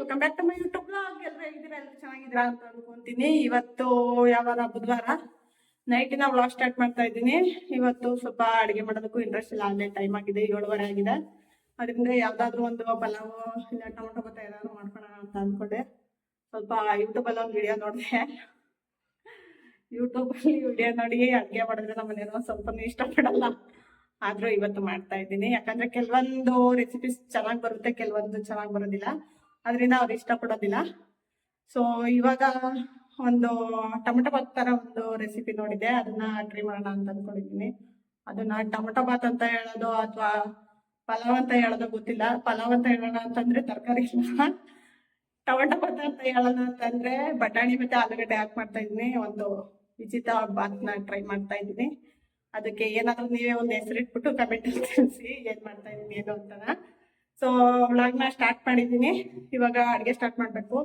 Welcome back to my YouTube blog. ಎಲ್ಲರೂ ಹೇಗಿದ್ದೀರಾ? ಎಲ್ಲರೂ ಚೆನ್ನಾಗಿದ್ದೀರಾ ಅಂತ ಅನ್ಕೊಂತೀನಿ. ಇವತ್ತು ಯಾವಾರ ಬುಧವಾರ ನೈಟಿನ ವ್ಲಾಗ್ ಸ್ಟಾರ್ಟ್ ಮಾಡ್ತಾ ಇದ್ದೀನಿ. ಇವತ್ತು ಸ್ವಲ್ಪ ಅಡುಗೆ ಮಾಡೋದಕ್ಕೂ ಇಂಟ್ರೆಸ್ಟ್ ಇಲ್ಲ, ಅಲ್ಲೇ ಟೈಮ್ ಆಗಿದೆ, 7:30 ಆಗಿದೆ. ಅದರಿಂದ ಯಾವ್ದಾದ್ರು ಒಂದು ಪಲಾವ್ ಇಲ್ಲ ಟೊಮೊಟೊ ಬತ್ತ ಏನಾದ್ರು ಮಾಡ್ಕೊಳ್ಳೋಣ ಅಂತ ಅಂದ್ಕೊಂಡೆ. ಸ್ವಲ್ಪ ಯೂಟ್ಯೂಬಲ್ಲಿ ಒಂದು ವಿಡಿಯೋ ನೋಡಿದೆ. ಯೂಟ್ಯೂಬಲ್ಲಿ ವಿಡಿಯೋ ನೋಡಿ ಅಡುಗೆ ಮಾಡಿದ್ರೆ ನಮ್ಮ ಮನೆಯವರು ಸ್ವಲ್ಪ ಇಷ್ಟಪಡಲ್ಲ. ಆದ್ರೂ ಇವತ್ತು ಮಾಡ್ತಾ ಇದ್ದೀನಿ, ಯಾಕಂದ್ರೆ ಕೆಲವೊಂದು ರೆಸಿಪೀಸ್ ಚೆನ್ನಾಗಿ ಬರುತ್ತೆ, ಕೆಲವೊಂದು ಚೆನ್ನಾಗಿ ಬರೋದಿಲ್ಲ. ಅದರಿಂದ ಅವ್ರು ಇಷ್ಟಪಡೋದಿಲ್ಲ. ಸೊ ಇವಾಗ ಒಂದು ಟೊಮೆಟೊ ಬಾತ್ ತರ ಒಂದು ರೆಸಿಪಿ ನೋಡಿದೆ, ಅದನ್ನ ಟ್ರೈ ಮಾಡೋಣ ಅಂತ ಅನ್ಕೊಂಡಿದ್ದೀನಿ. ಅದನ್ನ ಟೊಮೆಟೊ ಬಾತ್ ಅಂತ ಹೇಳೋದು ಅಥವಾ ಪಲಾವ್ ಅಂತ ಹೇಳೋದು ಗೊತ್ತಿಲ್ಲ. ಪಲಾವ್ ಅಂತ ಹೇಳೋಣ ಅಂತಂದ್ರೆ ತರಕಾರಿ ಇಲ್ಲ, ಟೊಮೆಟೊ ಬಾತ್ ಅಂತ ಹೇಳೋಣ ಅಂತಂದ್ರೆ ಬಟಾಣಿ ಮತ್ತೆ ಆಲೂಗಡ್ಡೆ ಹಾಕಿ ಮಾಡ್ತಾ ಇದ್ದೀನಿ. ಒಂದು ವಿಚಿತ್ರ ಬಾತ್ನ ಟ್ರೈ ಮಾಡ್ತಾ ಇದ್ದೀನಿ. ಅದಕ್ಕೆ ಏನಾದ್ರು ನೀವೇ ಒಂದು ಹೆಸರಿಟ್ಬಿಟ್ಟು ಕಮೆಂಟ್ ಅಲ್ಲಿ ತಿಳಿಸಿ ಏನ್ ಮಾಡ್ತಾ ಇದೀನಿ ಏನು ಅಂತಾನ. ಸೊ ವ್ಲಾಗ್ನ ಸ್ಟಾರ್ಟ್ ಮಾಡಿದ್ದೀನಿ. ಇವಾಗ ಅಡುಗೆ ಸ್ಟಾರ್ಟ್ ಮಾಡಬೇಕು.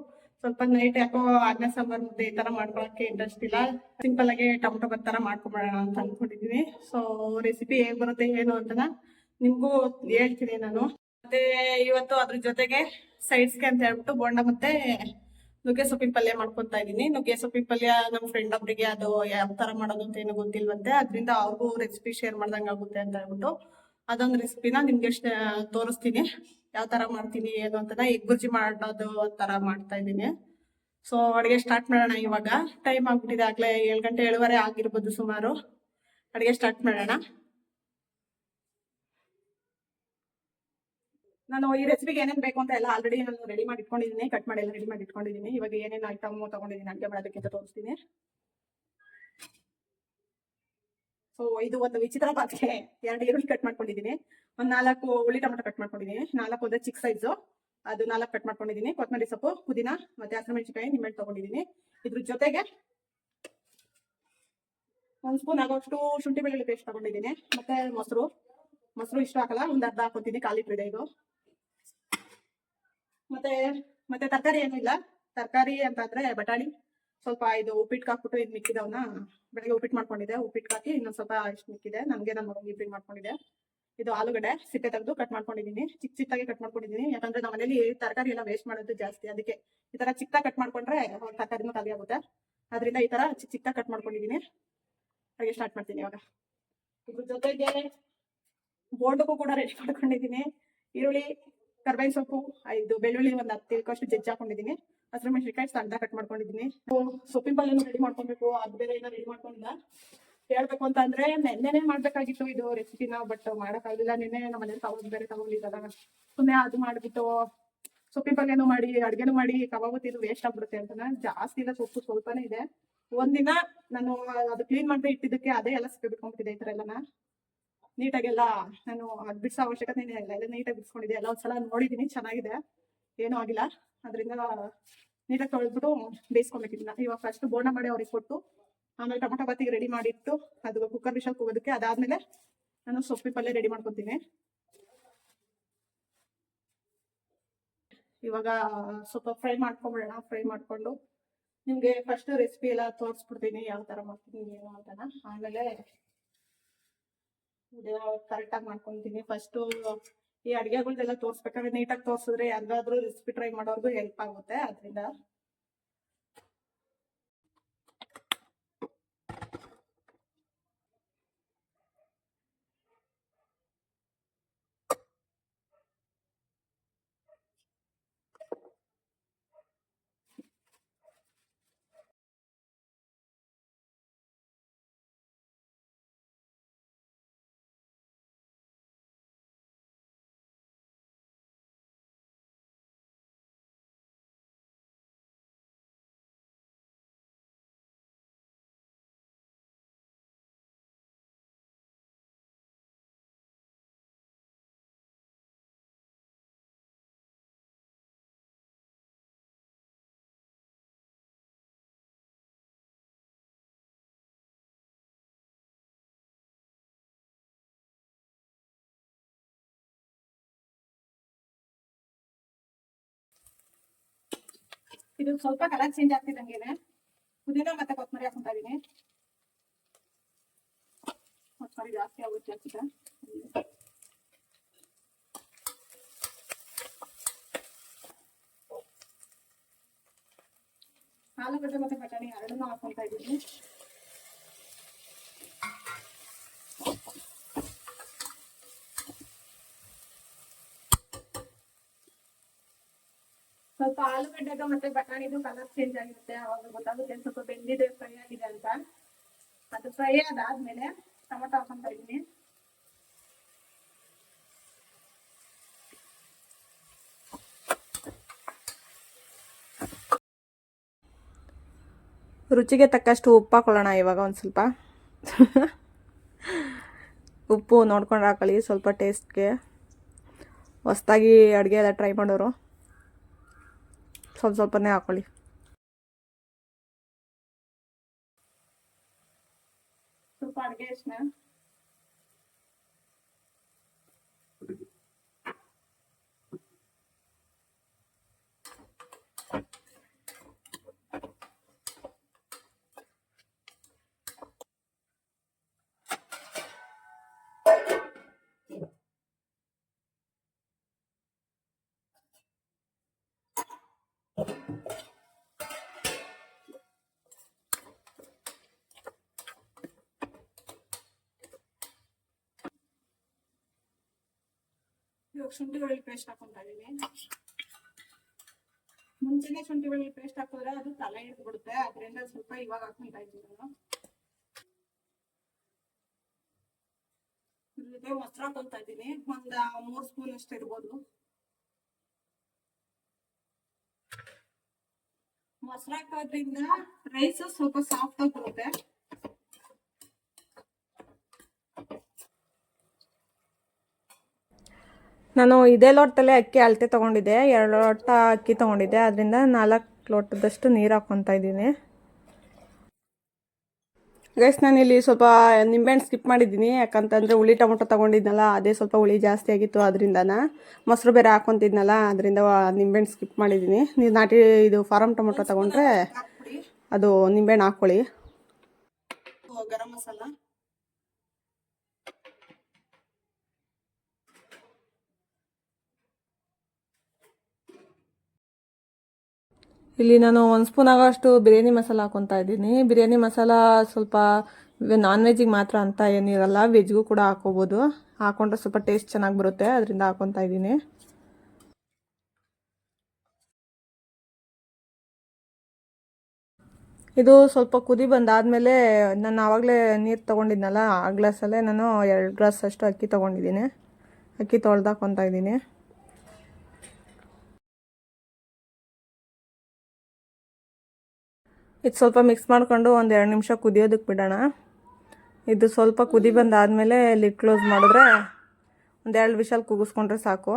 ಸ್ವಲ್ಪ ನೈಟ್ ಯಾಕೋ ಅನ್ನ ಸಾಂಬಾರ್ ಮುದ್ದೆ ಈ ತರ ಮಾಡ್ಕೊಳಕ್ಕೆ ಇಂಟ್ರೆಸ್ಟ್ ಇಲ್ಲ, ಸಿಂಪಲ್ ಆಗಿ ಟೊಮೊಟೊ ಬಾತ್ ತರ ಮಾಡ್ಕೊಂಬಿಡೋಣ ಅಂತ ಅನ್ಕೊಂಡಿದೀನಿ. ಸೊ ರೆಸಿಪಿ ಹೇಗ್ ಬರುತ್ತೆ ಏನು ಅಂತನ ನಿಮ್ಗೂ ಹೇಳ್ತೀನಿ ನಾನು. ಮತ್ತೆ ಇವತ್ತು ಅದ್ರ ಜೊತೆಗೆ ಸೈಡ್ಸ್ಗೆ ಅಂತ ಹೇಳ್ಬಿಟ್ಟು ಬೋಂಡ ಮತ್ತೆ ನುಗ್ಗೆ ಸೊಪ್ಪಿನ ಪಲ್ಯ ಮಾಡ್ಕೊತಾ ಇದೀನಿ. ನುಗ್ಗೆ ಸೊಪ್ಪಿನ ಪಲ್ಯ ನಮ್ಮ ಫ್ರೆಂಡ್ ಒಬ್ರಿಗೆ ಅದು ಯಾವ ತರ ಮಾಡೋದು ಅಂತ ಏನು ಗೊತ್ತಿಲ್ವಂತೆ, ಅದರಿಂದ ಅವ್ರಿಗೂ ರೆಸಿಪಿ ಶೇರ್ ಮಾಡ್ದಂಗೆ ಆಗುತ್ತೆ ಅಂತ ಹೇಳ್ಬಿಟ್ಟು ಅದೊಂದು ರೆಸಿಪಿನ ನಿಮ್ಗೆ ತೋರಿಸ್ತೀನಿ. ಯಾವ ತರ ಮಾಡ್ತೀನಿ ಏನು ಅಂತ. ಎಗ್ ಬುರ್ಜಿ ಮಾಡೋದು ತರ ಮಾಡ್ತಾ ಇದ್ದೀನಿ. ಸೊ ಅಡುಗೆ ಸ್ಟಾರ್ಟ್ ಮಾಡೋಣ. ಇವಾಗ ಟೈಮ್ ಆಗ್ಬಿಟ್ಟಿದೆ, ಆಗ್ಲೇ 7 ಗಂಟೆ 7:30 ಆಗಿರ್ಬೋದು ಸುಮಾರು. ಅಡುಗೆ ಸ್ಟಾರ್ಟ್ ಮಾಡೋಣ. ನಾನು ಈ ರೆಸಿಪಿಗೆ ಏನೇನು ಬೇಕು ಅಂತ ಎಲ್ಲ ಆಲ್ರೆಡಿ ನಾನು ರೆಡಿ ಮಾಡಿ ಇಟ್ಕೊಂಡಿದ್ದೀನಿ, ಕಟ್ ಮಾಡಿ ಎಲ್ಲ ರೆಡಿ ಮಾಡಿ ಇಟ್ಕೊಂಡಿದ್ದೀನಿ. ಇವಾಗ ಏನೇನು ಐಟಮ್ ತಗೊಂಡಿದ್ದೀನಿ ಅಡುಗೆ ಮಾಡೋದಕ್ಕೆ ಅಂತ ತೋರಿಸ್ತೀನಿ. ಸೊ ಇದು ಒಂದು ವಿಚಿತ್ರ ಪಾತ್ರೆ. 2 ಈರುಳ್ಳಿ ಕಟ್ ಮಾಡ್ಕೊಂಡಿದ್ದೀನಿ, ಒಂದು 4 ಹುಳಿ ಟೊಮೆಟೊ ಕಟ್ ಮಾಡ್ಕೊಂಡಿದ್ದೀನಿ, 4 ಹೋದ್ರೆ ಚಿಕ್ಕ ಸೈಜು ಅದು 4 ಕಟ್ ಮಾಡ್ಕೊಂಡಿದ್ದೀನಿ. ಕೊತ್ತಂಬರಿ ಸೊಪ್ಪು, ಪುದೀನ ಮತ್ತೆ ಹಸಿಮೆಣಸಿನಕಾಯಿ, ನಿಂಬೆಹಣ್ಣು ತಗೊಂಡಿದ್ದೀನಿ. ಇದ್ರ ಜೊತೆಗೆ 1 ಸ್ಪೂನ್ ಆಗೋಷ್ಟು ಶುಂಠಿ ಬೆಳ್ಳುಳ್ಳಿ ಪೇಸ್ಟ್ ತಗೊಂಡಿದ್ದೀನಿ. ಮತ್ತೆ ಮೊಸರು ಇಷ್ಟು ಹಾಕಲ್ಲ, ಒಂದು ಅರ್ಧ ಹಾಕೋತೀನಿ, 1/4 ಲೀಟರ್ ಇದೆ ಇದು. ಮತ್ತೆ ತರಕಾರಿ ಏನೂ ಇಲ್ಲ. ತರಕಾರಿ ಅಂತಂದ್ರೆ ಬಟಾಣಿ ಸ್ವಲ್ಪ, ಇದು ಉಪ್ಪಿಟ್ಟು ಹಾಕ್ಬಿಟ್ಟು ಇದು ಮಿಕ್ಕಿದವನ್ನ ಬೆಳಗ್ಗೆ ಉಪ್ಪಿಟ್ಟು ಮಾಡ್ಕೊಂಡಿದ್ದೆ, ಉಪ್ಪಿಟ್ಟು ಹಾಕಿ ಇನ್ನೊಂದು ಸ್ವಲ್ಪ ಇಷ್ಟು ಮಿಕ್ಕಿದೆ, ನನಗೆ ನನ್ನ ಮಗನಿಗೆ ಉಪ್ಪಿಟ್ಟು ಮಾಡ್ಕೊಂಡಿದ್ದೆ. ಇದು ಆಲೂಗಡ್ಡೆ ಸಿಪ್ಪೆ ತೆಗೆದು ಕಟ್ ಮಾಡ್ಕೊಂಡಿದ್ದೀನಿ, ಚಿಕ್ಕದಾಗಿ ಕಟ್ ಮಾಡ್ಕೊಂಡಿದ್ದೀನಿ. ಯಾಕಂದ್ರೆ ನಮ್ಮ ಮನೇಲಿ ತರಕಾರಿ ಎಲ್ಲ ವೇಸ್ಟ್ ಮಾಡೋದು ಜಾಸ್ತಿ, ಅದಕ್ಕೆ ಈ ತರ ಚಿಕ್ಕದಾಗಿ ಕಟ್ ಮಾಡ್ಕೊಂಡ್ರೆ ತರಕಾರಿನೂ ಖಾಲಿ ಆಗುತ್ತೆ. ಅದರಿಂದ ಈ ತರ ಚಿಕ್ಕದಾಗಿ ಕಟ್ ಮಾಡ್ಕೊಂಡಿದ್ದೀನಿ. ಅಡುಗೆ ಸ್ಟಾರ್ಟ್ ಮಾಡ್ತೀನಿ ಇವಾಗ. ಇದ್ರ ಜೊತೆಗೆ ಬೋಂಡಕ್ಕೂ ಕೂಡ ರೆಡಿ ಮಾಡ್ಕೊಂಡಿದ್ದೀನಿ. ಈರುಳ್ಳಿ, ಕರ್ಬೇವಿನ ಸೊಪ್ಪು, ಇದು ಬೆಳ್ಳುಳ್ಳಿ ಒಂದು 10 ಇಳ್ಕಷ್ಟು ಜಜ್ಜಿ ಹಾಕೊಂಡಿದ್ದೀನಿ. ಹಸಿಮೆಣಸಿನಕಾಯಿ ಸಣ್ಣ ಕಟ್ ಮಾಡ್ಕೊಂಡಿದ್ದೀನಿ. ಸೊಪ್ಪಿನ ಪಲ್ಯನೂ ರೆಡಿ ಮಾಡ್ಕೊಬೇಕು, ಅದು ಬೇರೆ ಏನೋ ರೆಡಿ ಮಾಡ್ಕೊಂಡಿಲ್ಲ. ಹೇಳ್ಬೇಕು ಅಂತ ಅಂದ್ರೆ ನೆನ್ನೆನೆ ಮಾಡ್ಬೇಕಾಗಿತ್ತು ಇದು ರೆಸಿಪಿನ, ಬಟ್ ಮಾಡಕ್ಕಾಗಿಲ್ಲ. ನಿನ್ನೆ ನಮ್ಮ ಮನೇಲಿ ಕಬಾಬ್ ಬೇರೆ ತಗೊಂಡಿದ್ದಾರ, ಸುಮ್ಮನೆ ಅದು ಮಾಡ್ಬಿಟ್ಟು ಸೊಪ್ಪಿನ ಪಲ್ಯನೂ ಮಾಡಿ ಅಡುಗೆನೂ ಮಾಡಿ ಕಬಾಬ್ ಇದು ವೇಸ್ಟ್ ಆಗ್ಬಿಡುತ್ತೆ ಅಂತ ಜಾಸ್ತಿ ಇಲ್ಲ, ಸೊಪ್ಪು ಸ್ವಲ್ಪನೇ ಇದೆ. ಒಂದಿನ ನಾನು ಅದು ಕ್ಲೀನ್ ಮಾಡದೆ ಇಟ್ಟಿದ್ದಕ್ಕೆ ಅದೇ ಎಲ್ಲ ಸಿಪ್ಪೆ ಬಿಟ್ಕೊಂಡ್ಬಿಟ್ಟಿದೆ. ಈ ತರ ಎಲ್ಲನ ನೀಟಾಗೆಲ್ಲ ನಾನು ಅದು ಬಿಡಿಸೋ ಅವಶ್ಯಕತೆ ಇಲ್ಲ, ಎಲ್ಲ ನೀಟಾಗಿ ಬಿಡಿಸ್ಕೊಂಡಿದ್ದೆ. ಎಲ್ಲ ಒಂದ್ಸಲ ನೋಡಿದ್ದೀನಿ, ಚೆನ್ನಾಗಿದೆ, ಏನೂ ಆಗಿಲ್ಲ. ಅದರಿಂದ ನೀಟಾಗಿ ತೊಳೆದ್ಬಿಟ್ಟು ಬೇಯಿಸ್ಕೊಬೇಕಿಲ್ಲ. ಇವಾಗ ಫಸ್ಟ್ ಬೋಂಡ ಮಾಡಿ ಅವ್ರಿಗೆ ಕೊಟ್ಟು ಆಮೇಲೆ ಟೊಮೊಟೊ ಬಾತಿಗೆ ರೆಡಿ ಮಾಡಿಟ್ಟು ಅದು ಕುಕ್ಕರ್ ವಿಷಲ್ ಹೋಗೋದಕ್ಕೆ, ಅದಾದ್ಮೇಲೆ ನಾನು ಸೊಪ್ಪಿನ ಪಲ್ಯ ರೆಡಿ ಮಾಡ್ಕೊತೀನಿ. ಇವಾಗ ಸ್ವಲ್ಪ ಫ್ರೈ ಮಾಡ್ಕೊಂಬಿಡೋಣ. ಫ್ರೈ ಮಾಡ್ಕೊಂಡು ನಿಮ್ಗೆ ಫಸ್ಟ್ ರೆಸಿಪಿ ಎಲ್ಲ ತೋರಿಸ್ಬಿಡ್ತೀನಿ, ಯಾವ ತರ ಮಾಡ್ತೀನಿ ಏನು ಅಂತಾನ. ಆಮೇಲೆ ಕರೆಕ್ಟಾಗಿ ಮಾಡ್ಕೊಂತೀನಿ. ಫಸ್ಟು ಈ ಅಡುಗೆಗಳ್ದೆಲ್ಲ ತೋರಿಸ್ಬೇಕಾದ್ರೆ ನೀಟಾಗಿ ತೋರಿಸಿದ್ರೆ ಯಾರಿಗಾದ್ರೂ ರೆಸಿಪಿ ಟ್ರೈ ಮಾಡೋರ್ಗು ಹೆಲ್ಪ್ ಆಗುತ್ತೆ. ಅದರಿಂದ ಇದು ಸ್ವಲ್ಪ ಕಲರ್ ಚೇಂಜ್ ಆಗ್ತಿದ್ದಂಗೆನೆ ಪುದೀನ ಮತ್ತೆ ಕೊತ್ತಂಬರಿ ಹಾಕೊಂತಾ ಇದೀನಿ. ಕೊತ್ತಂಬರಿ ಜಾಸ್ತಿ ಆಗುತ್ತೆ ಅನ್ಸುತ್ತೆ. ಆಲೂಗಡ್ಡೆ ಮತ್ತು ಬಟಾಣಿ ಎರಡನ್ನೂ ಹಾಕ್ಕೊತಾ ಇದ್ದೀನಿ. ಸ್ವಲ್ಪ ಆಲೂಗಡ್ಡೆದು ಮತ್ತೆ ಬಟಾಣಿದು ಕಲರ್ ಚೇಂಜ್ ಆಗಿರುತ್ತೆ, ಅವಾಗ ಗೊತ್ತಾಗುತ್ತೆ ಸ್ವಲ್ಪ ಬೆಂದಿದೆ, ಫ್ರೈ ಆಗಿದೆ ಅಂತ. ಅದು ಫ್ರೈ ಆದಾದ್ಮೇಲೆ ಟೊಮೊಟೊ ಹಾಕೊಂತ ಇದ್ದೀನಿ. ರುಚಿಗೆ ತಕ್ಕಷ್ಟು ಉಪ್ಪು ಹಾಕೊಳ್ಳೋಣ ಇವಾಗ. ಒಂದು ಸ್ವಲ್ಪ ಉಪ್ಪು ನೋಡ್ಕೊಂಡು ಹಾಕೊಳ್ಳಿ, ಸ್ವಲ್ಪ ಟೇಸ್ಟ್ಗೆ. ಹೊಸ್ದಾಗಿ ಅಡುಗೆ ಎಲ್ಲ ಟ್ರೈ ಮಾಡೋರು ಸ್ವಲ್ಪ ಸ್ವಲ್ಪನೇ ಹಾಕೊಳ್ಳಿ. ಸ್ವಲ್ಪ ಅಡುಗೆ ಅರಿಶಿನ, ಇವಾಗ ಶುಂಠಿ ಬೆಳ್ಳುಳ್ಳಿ ಪೇಸ್ಟ್ ಹಾಕೊಂತಾ ಇದೀನಿ. ಮುಂಚೆನೆ ಶುಂಠಿ ಬೆಳ್ಳುಳ್ಳಿ ಪೇಸ್ಟ್ ಹಾಕಿದ್ರೆ ಅದು ತಲೆ ಹಿಡಿದ್ಬಿಡುತ್ತೆ, ಅದರಿಂದ ಸ್ವಲ್ಪ ಇವಾಗ ಹಾಕೊಂತಾ ಇದ್ದೀನಿ ನಾನು. ಜೊತೆ ಮೊಸರು ಹಾಕೊಂತಾ ಇದ್ದೀನಿ, ಒಂದು 3 ಸ್ಪೂನ್ ಅಷ್ಟು ಇರ್ಬೋದು. ಮೊಸರು ಹಾಕೋದ್ರಿಂದ ರೈಸ್ ಸ್ವಲ್ಪ ಸಾಫ್ಟ್ ಆಗಿ ಬರುತ್ತೆ. ನಾನು ಇದೇ ಲೋಟದಲ್ಲೇ ಅಕ್ಕಿ ಅಳತೆ ತೊಗೊಂಡಿದ್ದೆ, 2 ಲೋಟ ಅಕ್ಕಿ ತೊಗೊಂಡಿದ್ದೆ, ಅದರಿಂದ 4 ಲೋಟದಷ್ಟು ನೀರು ಹಾಕ್ಕೊತಾ ಇದ್ದೀನಿ. ಗೈಸ್, ನಾನಿಲ್ಲಿ ಸ್ವಲ್ಪ ನಿಂಬೆಹಣ್ಣು ಸ್ಕಿಪ್ ಮಾಡಿದ್ದೀನಿ, ಯಾಕಂತಂದರೆ ಹುಳಿ ಟೊಮೊಟೊ ತೊಗೊಂಡಿದ್ನಲ್ಲ, ಅದೇ ಸ್ವಲ್ಪ ಹುಳಿ ಜಾಸ್ತಿ ಆಗಿತ್ತು, ಅದರಿಂದನ. ಮೊಸರು ಬೇರೆ ಹಾಕ್ಕೊತಿದ್ನಲ್ಲ, ಅದರಿಂದ ನಿಂಬೆಹಣ್ಣು ಸ್ಕಿಪ್ ಮಾಡಿದ್ದೀನಿ. ನೀವು ನಾಟಿ ಇದು ಫಾರಮ್ ಟೊಮೊಟೊ ತೊಗೊಂಡ್ರೆ ಅದು ನಿಂಬೆಹಣ್ಣು ಹಾಕ್ಕೊಳ್ಳಿ. ಗರಂ ಮಸಾಲ, ಇಲ್ಲಿ ನಾನು 1 ಸ್ಪೂನ್ ಆಗೋಷ್ಟು ಬಿರಿಯಾನಿ ಮಸಾಲ ಹಾಕ್ಕೊತಾ ಇದ್ದೀನಿ. ಬಿರಿಯಾನಿ ಮಸಾಲ ಸ್ವಲ್ಪ ನಾನ್ ವೆಜ್ಜಿಗೆ ಮಾತ್ರ ಅಂತ ಏನಿರಲ್ಲ, ವೆಜ್ಗೂ ಕೂಡ ಹಾಕೋಬೋದು. ಹಾಕೊಂಡ್ರೆ ಸ್ವಲ್ಪ ಟೇಸ್ಟ್ ಚೆನ್ನಾಗಿ ಬರುತ್ತೆ, ಅದರಿಂದ ಹಾಕ್ಕೊತಾ ಇದ್ದೀನಿ. ಇದು ಸ್ವಲ್ಪ ಕುದಿ ಬಂದಾದಮೇಲೆ ನಾನು ಆವಾಗಲೇ ನೀರು ತೊಗೊಂಡಿದ್ನಲ್ಲ, ಆ ಗ್ಲಾಸಲ್ಲೇ ನಾನು 2 ಗ್ಲಾಸ್ ಅಷ್ಟು ಅಕ್ಕಿ ತೊಗೊಂಡಿದ್ದೀನಿ. ಅಕ್ಕಿ ತೊಳ್ದು ಹಾಕ್ಕೊತಾ ಇದ್ದೀನಿ. ಇದು ಸ್ವಲ್ಪ ಮಿಕ್ಸ್ ಮಾಡಿಕೊಂಡು ಒಂದು 2 ನಿಮಿಷ ಕುದಿಯೋದಕ್ಕೆ ಬಿಡೋಣ. ಇದು ಸ್ವಲ್ಪ ಕುದಿ ಬಂದಾದಮೇಲೆ ಲಿಡ್ ಕ್ಲೋಸ್ ಮಾಡಿದ್ರೆ ಒಂದು 2 ವಿಷಲ್ ಕೂಗಿಸ್ಕೊಂಡ್ರೆ ಸಾಕು.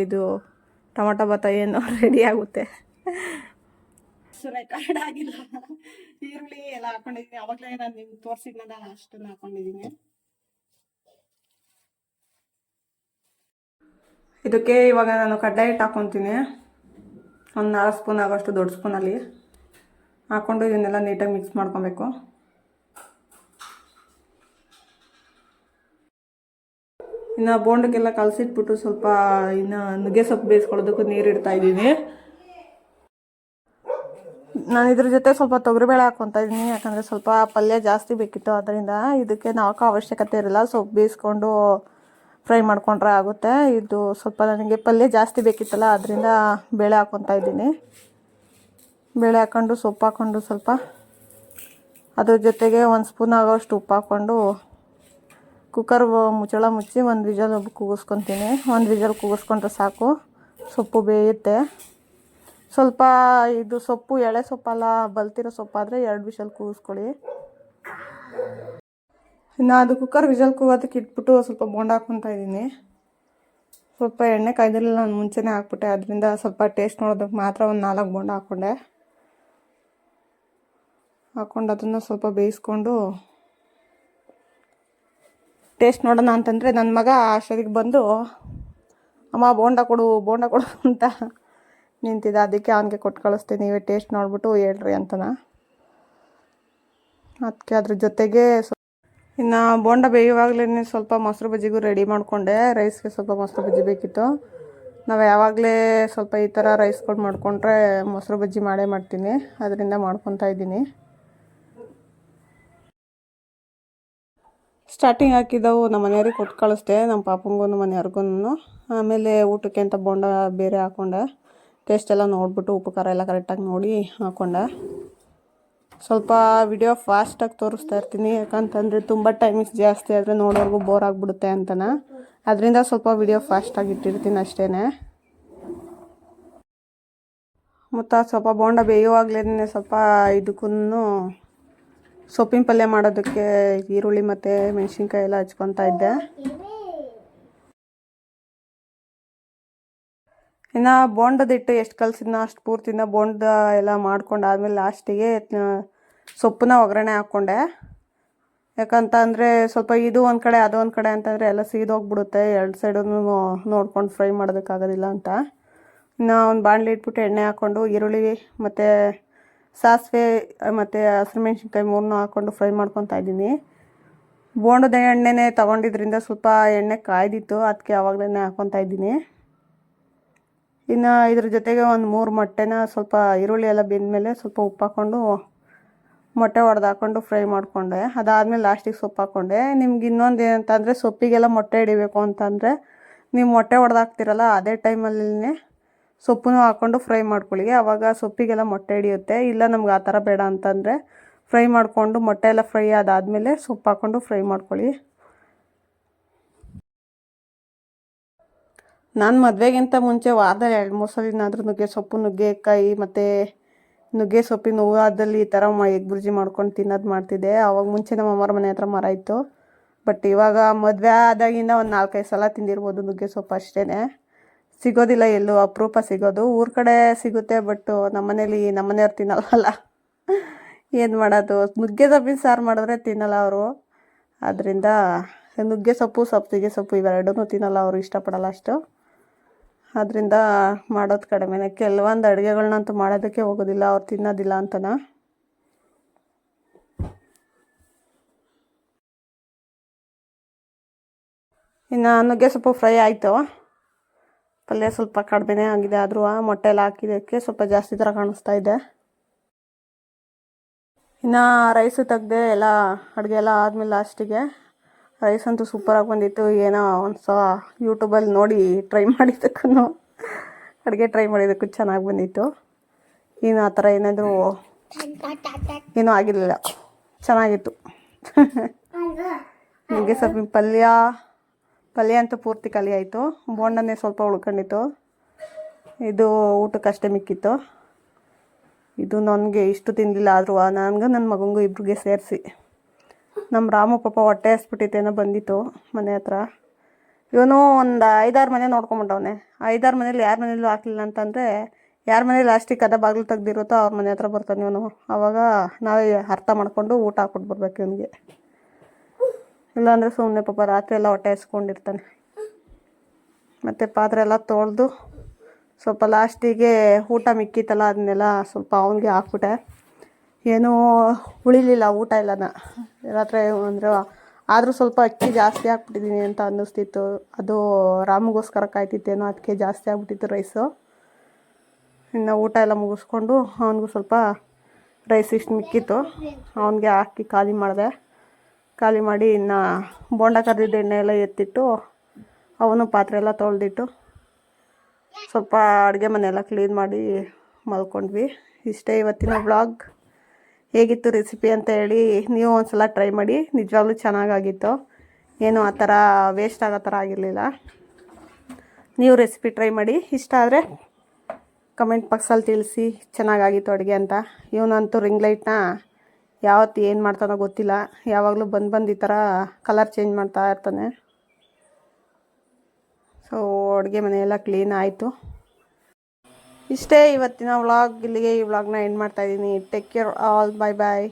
ಇದು ಟೊಮೊಟೊ ಬಾತ ಏನು ರೆಡಿ ಆಗುತ್ತೆ. ರೆಕಾರ್ಡ್ ಆಗಿಲ್ಲ, ಈರುಳ್ಳಿ ಎಲ್ಲ ಹಾಕೊಂಡಿದ್ದೀನಿ, ಅವಾಗಲೇ ನಾನು ನಿಮ್ಗೆ ತೋರಿಸಿದ್ನಲ್ಲ, ಅಷ್ಟನ್ನು ಹಾಕೊಂಡಿದ್ದೀನಿ. ಇದಕ್ಕೆ ಇವಾಗ ನಾನು ಕಡ್ಲೆ ಹಿಟ್ಟು ಹಾಕ್ಕೊತೀನಿ, ಒಂದು 4 ಸ್ಪೂನ್ ಆಗೋಷ್ಟು ದೊಡ್ಡ ಸ್ಪೂನಲ್ಲಿ ಹಾಕ್ಕೊಂಡು ಇದನ್ನೆಲ್ಲ ನೀಟಾಗಿ ಮಿಕ್ಸ್ ಮಾಡ್ಕೊಬೇಕು. ಇನ್ನು ಬೋಂಡಕ್ಕೆಲ್ಲ ಕಲಸಿಟ್ಬಿಟ್ಟು ಸ್ವಲ್ಪ ಇನ್ನು ನುಗ್ಗೆ ಸೊಪ್ಪು ಬೇಯಿಸ್ಕೊಳ್ಳೋದಕ್ಕೂ ನೀರು ಇಡ್ತಾ ಇದ್ದೀನಿ. ನಾನು ಇದ್ರ ಜೊತೆ ಸ್ವಲ್ಪ ತೊಗರಿಬೇಳೆ ಹಾಕ್ಕೊತಾ ಇದ್ದೀನಿ, ಯಾಕಂದರೆ ಸ್ವಲ್ಪ ಪಲ್ಯ ಜಾಸ್ತಿ ಬೇಕಿತ್ತು, ಅದರಿಂದ. ಇದಕ್ಕೆ ನಾಲ್ಕು ಅವಶ್ಯಕತೆ ಇರಲ್ಲ, ಸೊಪ್ಪು ಬೇಯಿಸ್ಕೊಂಡು ಫ್ರೈ ಮಾಡ್ಕೊಂಡ್ರೆ ಆಗುತ್ತೆ. ಇದು ಸ್ವಲ್ಪ ನನಗೆ ಪಲ್ಯ ಜಾಸ್ತಿ ಬೇಕಿತ್ತಲ್ಲ, ಅದರಿಂದ ಬೇಳೆ ಹಾಕ್ಕೊತಾ ಇದ್ದೀನಿ. ಬೇಳೆ ಹಾಕ್ಕೊಂಡು ಸೊಪ್ಪು ಹಾಕ್ಕೊಂಡು ಸ್ವಲ್ಪ ಅದ್ರ ಜೊತೆಗೆ 1 ಸ್ಪೂನ್ ಆಗೋಷ್ಟು ಉಪ್ಪು ಹಾಕ್ಕೊಂಡು ಕುಕ್ಕರ್ ಮುಚ್ಚಳ ಮುಚ್ಚಿ 1 ವಿಜಲ್ ಕೂಗಿಸ್ಕೊತೀನಿ. 1 ವಿಜಲ್ ಕೂಗಿಸ್ಕೊಂಡ್ರೆ ಸಾಕು, ಸೊಪ್ಪು ಬೇಯುತ್ತೆ. ಸ್ವಲ್ಪ ಇದು ಸೊಪ್ಪು ಎಳೆ ಸೊಪ್ಪಲ್ಲ, ಬಲ್ತಿರೋ ಸೊಪ್ಪಾದರೆ 2 ವಿಷಲ್ ಕೂಗಿಸ್ಕೊಳ್ಳಿ. ಇನ್ನು ಅದು ಕುಕ್ಕರ್ ವಿಜಲ್ ಕೂಗೋದಕ್ಕೆ ಇಟ್ಬಿಟ್ಟು ಸ್ವಲ್ಪ ಬೋಂಡ ಹಾಕ್ಕೊತಾ ಇದ್ದೀನಿ. ಸ್ವಲ್ಪ ಎಣ್ಣೆ ಕಾಯ್ದಿರಲಿಲ್ಲ, ನಾನು ಮುಂಚೆನೇ ಹಾಕ್ಬಿಟ್ಟೆ, ಅದರಿಂದ ಸ್ವಲ್ಪ ಟೇಸ್ಟ್ ನೋಡೋದಕ್ಕೆ ಮಾತ್ರ ಒಂದು 4 ಬೋಂಡ ಹಾಕ್ಕೊಂಡು ಅದನ್ನು ಸ್ವಲ್ಪ ಬೇಯಿಸ್ಕೊಂಡು ಟೇಸ್ಟ್ ನೋಡೋಣ ಅಂತಂದರೆ ನನ್ನ ಮಗ ಅಷ್ಟೊತ್ತಿಗೆ ಬಂದು ಅಮ್ಮ ಬೋಂಡ ಕೊಡು ಅಂತ ನಿಂತಿದ್ದ. ಅದಕ್ಕೆ ಅವನಿಗೆ ಕೊಟ್ಟು ಕಳಿಸ್ತೀನಿ, ನೀವೇ ಟೇಸ್ಟ್ ನೋಡ್ಬಿಟ್ಟು ಹೇಳ್ರಿ ಅಂತನ. ಅದಕ್ಕೆ ಅದ್ರ ಜೊತೆಗೆ ಇನ್ನು ಬೋಂಡ ಬೇಯುವಾಗಲೇ ಸ್ವಲ್ಪ ಮೊಸರು ಬಜ್ಜಿಗೂ ರೆಡಿ ಮಾಡಿಕೊಂಡೆ. ರೈಸ್ಗೆ ಸ್ವಲ್ಪ ಮೊಸರು ಬಜ್ಜಿ ಬೇಕಿತ್ತು, ನಾವು ಯಾವಾಗಲೇ ಸ್ವಲ್ಪ ಈ ಥರ ರೈಸ್ಗಳು ಮಾಡಿಕೊಂಡ್ರೆ ಮೊಸರು ಬಜ್ಜಿ ಮಾಡೇ ಮಾಡ್ತೀನಿ, ಅದರಿಂದ ಮಾಡ್ಕೊತಾ ಇದ್ದೀನಿ. ಸ್ಟಾರ್ಟಿಂಗ್ ಹಾಕಿದ್ದವು ನಮ್ಮ ಮನೆಯವ್ರಿಗೆ ಕೊಟ್ಟು ಕಳಿಸ್ದೆ, ನಮ್ಮ ಪಾಪಂಗೂ ನಮ್ಮ ಮನೆಯವ್ರಿಗೂ. ಆಮೇಲೆ ಊಟಕ್ಕೆ ಅಂತ ಬೋಂಡ ಬೇರೆ ಹಾಕ್ಕೊಂಡೆ. ಟೇಸ್ಟ್ ಎಲ್ಲ ನೋಡಿಬಿಟ್ಟು ಉಪ್ಪು ಖಾರ ಎಲ್ಲ ಕರೆಕ್ಟಾಗಿ ನೋಡಿ ಹಾಕ್ಕೊಂಡೆ. ಸ್ವಲ್ಪ ವಿಡಿಯೋ ಫಾಸ್ಟಾಗಿ ತೋರಿಸ್ತಾ ಇರ್ತೀನಿ, ಯಾಕಂತಂದರೆ ತುಂಬ ಟೈಮಿಂಗ್ಸ್ ಜಾಸ್ತಿ ಆದರೆ ನೋಡೋರ್ಗೂ ಬೋರ್ ಆಗಿಬಿಡುತ್ತೆ ಅಂತನ. ಅದರಿಂದ ಸ್ವಲ್ಪ ವಿಡಿಯೋ ಫಾಸ್ಟಾಗಿ ಇಟ್ಟಿರ್ತೀನಿ ಅಷ್ಟೇ. ಮತ್ತು ಸ್ವಲ್ಪ ಬೋಂಡ ಬೇಯುವಾಗಲೇ ಸ್ವಲ್ಪ ಇದಕ್ಕೂ ಸೊಪ್ಪಿನ ಪಲ್ಯ ಮಾಡೋದಕ್ಕೆ ಈರುಳ್ಳಿ ಮತ್ತು ಮೆಣಸಿನ್ಕಾಯಿ ಎಲ್ಲ ಹಚ್ಕೊತಾ ಇದ್ದೆ. ಇನ್ನು ಬೋಂಡದಿಟ್ಟು ಎಷ್ಟು ಕಲಸಿದ್ನೋ ಅಷ್ಟು ಪೂರ್ತಿನ ಬೋಂಡ ಎಲ್ಲ ಮಾಡ್ಕೊಂಡು ಆದಮೇಲೆ ಲಾಸ್ಟಿಗೆ ಸೊಪ್ಪನ್ನ ಒಗ್ಗರಣೆ ಹಾಕ್ಕೊಂಡೆ. ಯಾಕಂತ ಅಂದರೆ ಸ್ವಲ್ಪ ಇದು ಒಂದು ಕಡೆ ಅದು ಒಂದು ಕಡೆ ಅಂತಂದರೆ ಎಲ್ಲ ಸೀದೋಗ್ಬಿಡುತ್ತೆ, ಎರಡು ಸೈಡೂ ನೋಡ್ಕೊಂಡು ಫ್ರೈ ಮಾಡೋದಕ್ಕಾಗೋದಿಲ್ಲ ಅಂತ. ಇನ್ನು ಒಂದು ಬಾಣಲಿ ಇಟ್ಬಿಟ್ಟು ಎಣ್ಣೆ ಹಾಕ್ಕೊಂಡು ಈರುಳ್ಳಿ ಮತ್ತು ಸಾಸಿವೆ ಮತ್ತು ಹಸಿಮೆಣ್ಸಿನ್ಕಾಯಿ 3 ಹಾಕ್ಕೊಂಡು ಫ್ರೈ ಮಾಡ್ಕೊತಾ ಇದ್ದೀನಿ. ಬೋಂಡದ ಎಣ್ಣೆನೇ ತೊಗೊಂಡಿದ್ರಿಂದ ಸ್ವಲ್ಪ ಎಣ್ಣೆ ಕಾಯ್ದಿತ್ತು, ಅದಕ್ಕೆ ಆವಾಗಲೇ ಹಾಕ್ಕೊತಾ ಇದ್ದೀನಿ. ಇನ್ನು ಇದ್ರ ಜೊತೆಗೆ ಒಂದು 3 ಮೊಟ್ಟೆನ ಸ್ವಲ್ಪ ಈರುಳ್ಳಿ ಎಲ್ಲ ಬೆಂದಮೇಲೆ ಸ್ವಲ್ಪ ಉಪ್ಪು ಹಾಕ್ಕೊಂಡು ಮೊಟ್ಟೆ ಒಡೆದು ಹಾಕ್ಕೊಂಡು ಫ್ರೈ ಮಾಡಿಕೊಂಡೆ. ಅದಾದಮೇಲೆ ಲಾಸ್ಟಿಗೆ ಸೊಪ್ಪು ಹಾಕ್ಕೊಂಡೆ. ನಿಮ್ಗೆ ಇನ್ನೊಂದು ಏನಂತಂದರೆ ಸೊಪ್ಪಿಗೆಲ್ಲ ಮೊಟ್ಟೆ ಹಿಡಿಬೇಕು ಅಂತಂದರೆ ನೀವು ಮೊಟ್ಟೆ ಒಡೆದು ಹಾಕ್ತಿರಲ್ಲ ಅದೇ ಟೈಮಲ್ಲೇ ಸೊಪ್ಪನ್ನು ಹಾಕ್ಕೊಂಡು ಫ್ರೈ ಮಾಡ್ಕೊಳ್ಳಿ, ಆವಾಗ ಸೊಪ್ಪಿಗೆಲ್ಲ ಮೊಟ್ಟೆ ಹಿಡಿಯುತ್ತೆ. ಇಲ್ಲ ನಮ್ಗೆ ಆ ಥರ ಬೇಡ ಅಂತಂದರೆ ಫ್ರೈ ಮಾಡಿಕೊಂಡು ಮೊಟ್ಟೆ ಎಲ್ಲ ಫ್ರೈ ಆದಾದಮೇಲೆ ಸೊಪ್ಪು ಹಾಕ್ಕೊಂಡು ಫ್ರೈ ಮಾಡ್ಕೊಳ್ಳಿ. ನಾನು ಮದುವೆಗಿಂತ ಮುಂಚೆ ವಾರದಲ್ಲಿ 2-3 ಸಲಿನಾದರೂ ನುಗ್ಗೆ ಸೊಪ್ಪು, ನುಗ್ಗೆಕಾಯಿ ಮತ್ತು ನುಗ್ಗೆ ಸೊಪ್ಪಿನ ಹೂವಾದಲ್ಲಿ ಈ ಥರ ಎಗ್ ಬುರ್ಜಿ ಮಾಡ್ಕೊಂಡು ತಿನ್ನೋದು ಮಾಡ್ತಿದ್ದೆ. ಆವಾಗ ಮುಂಚೆ ನಮ್ಮ ಅಮ್ಮರ ಮನೆ ಹತ್ರ ಮರ ಇತ್ತು. ಬಟ್ ಇವಾಗ ಮದುವೆ ಆದಾಗಿಂದ ಒಂದು 4-5 ಸಲ ತಿಂದಿರ್ಬೋದು ನುಗ್ಗೆ ಸೊಪ್ಪು ಅಷ್ಟೇ. ಸಿಗೋದಿಲ್ಲ, ಎಲ್ಲೂ ಅಪರೂಪ ಸಿಗೋದು. ಊರ ಕಡೆ ಸಿಗುತ್ತೆ, ಬಟ್ ನಮ್ಮ ಮನೆಯವ್ರು ತಿನ್ನಲ್ವಲ್ಲ, ಏನು ಮಾಡೋದು. ನುಗ್ಗೆ ಸೊಪ್ಪಿನ ಸಾರು ಮಾಡಿದ್ರೆ ತಿನ್ನಲ್ಲ ಅವರು, ಅದರಿಂದ ನುಗ್ಗೆ ಸೊಪ್ಪು, ಸಬ್ಬಸಿಗೆ ಸೊಪ್ಪು ಇವೆರಡೂ ತಿನ್ನಲ್ಲ ಅವರು, ಇಷ್ಟಪಡಲ್ಲ ಅಷ್ಟು. ಅದರಿಂದ ಮಾಡೋದು ಕಡಿಮೆನೆ. ಕೆಲವೊಂದು ಅಡುಗೆಗಳನ್ನಂತೂ ಮಾಡೋದಕ್ಕೆ ಹೋಗೋದಿಲ್ಲ, ಅವ್ರು ತಿನ್ನೋದಿಲ್ಲ ಅಂತನ. ಇನ್ನು ನುಗ್ಗೆ ಸೊಪ್ಪು ಫ್ರೈ ಆಯಿತು. ಪಲ್ಯ ಸ್ವಲ್ಪ ಕಡಿಮೆನೇ ಆಗಿದೆ, ಆದರೂ ಮೊಟ್ಟೆ ಎಲ್ಲ ಹಾಕಿದ್ದಕ್ಕೆ ಸ್ವಲ್ಪ ಜಾಸ್ತಿ ಥರ ಕಾಣಿಸ್ತಾ ಇದೆ. ಇನ್ನು ರೈಸು ತೆಗ್ದೆ, ಎಲ್ಲ ಅಡುಗೆ ಎಲ್ಲ ಆದಮೇಲೆ ಲಾಸ್ಟಿಗೆ ರೈಸ್ ಅಂತೂ ಸೂಪರಾಗಿ ಬಂದಿತ್ತು. ಏನೋ ಒಂದು ಯೂಟ್ಯೂಬಲ್ಲಿ ನೋಡಿ ಟ್ರೈ ಮಾಡಿದ್ದಕ್ಕೂ ಅಡುಗೆ ಟ್ರೈ ಮಾಡಿದ್ದಕ್ಕೂ ಚೆನ್ನಾಗಿ ಬಂದಿತ್ತು. ಇನ್ನು ಆ ಥರ ಏನಾದರೂ ಏನೂ ಆಗಿರಲಿಲ್ಲ, ಚೆನ್ನಾಗಿತ್ತು. ನುಗ್ಗೆ ಸೊಪ್ಪಿನ ಪಲ್ಯ ಅಂತೂ ಪೂರ್ತಿ ಖಾಲಿ ಆಯಿತು. ಬೋಂಡನೇ ಸ್ವಲ್ಪ ಉಳ್ಕೊಂಡಿತ್ತು, ಇದು ಊಟಕ್ಕಷ್ಟೇ ಮಿಕ್ಕಿತ್ತು. ಇದು ನನಗೆ ಇಷ್ಟು ತಿಂದಿಲ್ಲ, ಆದರೂ ನನಗೂ ನನ್ನ ಮಗನಿಗೂ ಇಬ್ರಿಗೆ ಸೇರಿಸಿ. ನಮ್ಮ ರಾಮು ಪಾಪ ಹೊಟ್ಟೆ ಹಸ್ಬಿಟ್ಟಿತ್ತೇನೋ ಬಂದಿತ್ತು ಮನೆ ಹತ್ರ. ಇವನು ಒಂದು 5-6 ಮನೆ ನೋಡ್ಕೊಂಬಿಟ್ಟವನೆ. 5-6 ಮನೇಲಿ ಯಾರ ಮನೇಲೂ ಹಾಕಲಿಲ್ಲ ಅಂತಂದರೆ, ಯಾರ ಮನೇಲಿ ಲಾಸ್ಟಿಗೆ ಕದ ಬಾಗಿಲು ತೆಗ್ದಿರುತ್ತೋ ಅವ್ರ ಮನೆ ಹತ್ರ ಬರ್ತಾನೆ ಇವನು. ಆವಾಗ ನಾವೇ ಅರ್ಥ ಮಾಡಿಕೊಂಡು ಊಟ ಹಾಕ್ಬಿಟ್ಟು ಬರ್ಬೇಕು ಇವನಿಗೆ. ಇಲ್ಲಾಂದರೆ ಸುಮ್ಮನೆ ಪಾಪ ರಾತ್ರಿ ಎಲ್ಲ ಹೊಟ್ಟೆ ಹಸ್ಕೊಂಡಿರ್ತಾನೆ. ಮತ್ತು ಪಾತ್ರೆ ಎಲ್ಲ ತೊಳೆದು ಸ್ವಲ್ಪ ಲಾಸ್ಟಿಗೆ ಊಟ ಮಿಕ್ಕಿತ್ತಲ್ಲ ಅದನ್ನೆಲ್ಲ ಸ್ವಲ್ಪ ಅವನಿಗೆ ಹಾಕ್ಬಿಟ್ಟೆ. ಏನೂ ಉಳಿಲಿಲ್ಲ ಊಟ ಎಲ್ಲನ ರಾತ್ರಿ ಅಂದರೆ. ಆದರೂ ಸ್ವಲ್ಪ ಅಕ್ಕಿ ಜಾಸ್ತಿ ಹಾಕ್ಬಿಟ್ಟಿದ್ದೀನಿ ಅಂತ ಅನ್ನಿಸ್ತಿತ್ತು, ಅದು ರಾಮಗೋಸ್ಕರ ಕಾಯ್ತಿತ್ತೇನೋ, ಅದಕ್ಕೆ ಜಾಸ್ತಿ ಆಗ್ಬಿಟ್ಟಿತ್ತು ರೈಸು. ಇನ್ನು ಊಟ ಎಲ್ಲ ಮುಗಿಸ್ಕೊಂಡು ಅವನಿಗೂ ಸ್ವಲ್ಪ ರೈಸ್ ಇಷ್ಟು ಮಿಕ್ಕಿತ್ತು, ಅವನಿಗೆ ಹಾಕಿ ಖಾಲಿ ಮಾಡಿ ಇನ್ನು ಬೋಂಡ ಕರೆದಿದ್ದ ಎಣ್ಣೆ ಎಲ್ಲ ಎತ್ತಿಟ್ಟು ಅವನು ಪಾತ್ರೆ ಎಲ್ಲ ತೊಳೆದಿಟ್ಟು ಸ್ವಲ್ಪ ಅಡುಗೆ ಮನೆಯೆಲ್ಲ ಕ್ಲೀನ್ ಮಾಡಿ ಮಲ್ಕೊಂಡ್ವಿ. ಇಷ್ಟೇ ಇವತ್ತಿನ ವ್ಲಾಗ್. ಹೇಗಿತ್ತು ರೆಸಿಪಿ ಅಂತ ಹೇಳಿ ನೀವು ಒಂದು ಸಲ ಟ್ರೈ ಮಾಡಿ, ನಿಜವಾಗ್ಲೂ ಚೆನ್ನಾಗಾಗಿತ್ತು. ಏನು ಆ ಥರ ವೇಸ್ಟ್ ಆಗೋ ಥರ ಆಗಿರಲಿಲ್ಲ. ನೀವು ರೆಸಿಪಿ ಟ್ರೈ ಮಾಡಿ, ಇಷ್ಟ ಆದರೆ ಕಮೆಂಟ್ ಬಾಕ್ಸಲ್ಲಿ ತಿಳಿಸಿ ಚೆನ್ನಾಗಾಗಿತ್ತು ಅಡುಗೆ ಅಂತ. ಇವನಂತೂ ರಿಂಗ್ ಲೈಟ್ನ ಯಾವತ್ತು ಏನು ಮಾಡ್ತಾನೋ ಗೊತ್ತಿಲ್ಲ, ಯಾವಾಗಲೂ ಬಂದು ಈ ಥರ ಕಲರ್ ಚೇಂಜ್ ಮಾಡ್ತಾ ಇರ್ತಾನೆ. ಸೊ ಅಡುಗೆ ಮನೆಯೆಲ್ಲ ಕ್ಲೀನ್ ಆಯಿತು. ಇಷ್ಟೇ ಇವತ್ತಿನ ವ್ಲಾಗ್. ಇಲ್ಲಿಗೆ ಈ ವ್ಲಾಗ್ನ ಎಂಡ್ ಮಾಡ್ತಾಯಿದ್ದೀನಿ. ಟೇಕ್ ಕೇರ್ ಆಲ್, ಬಾಯ್ ಬಾಯ್.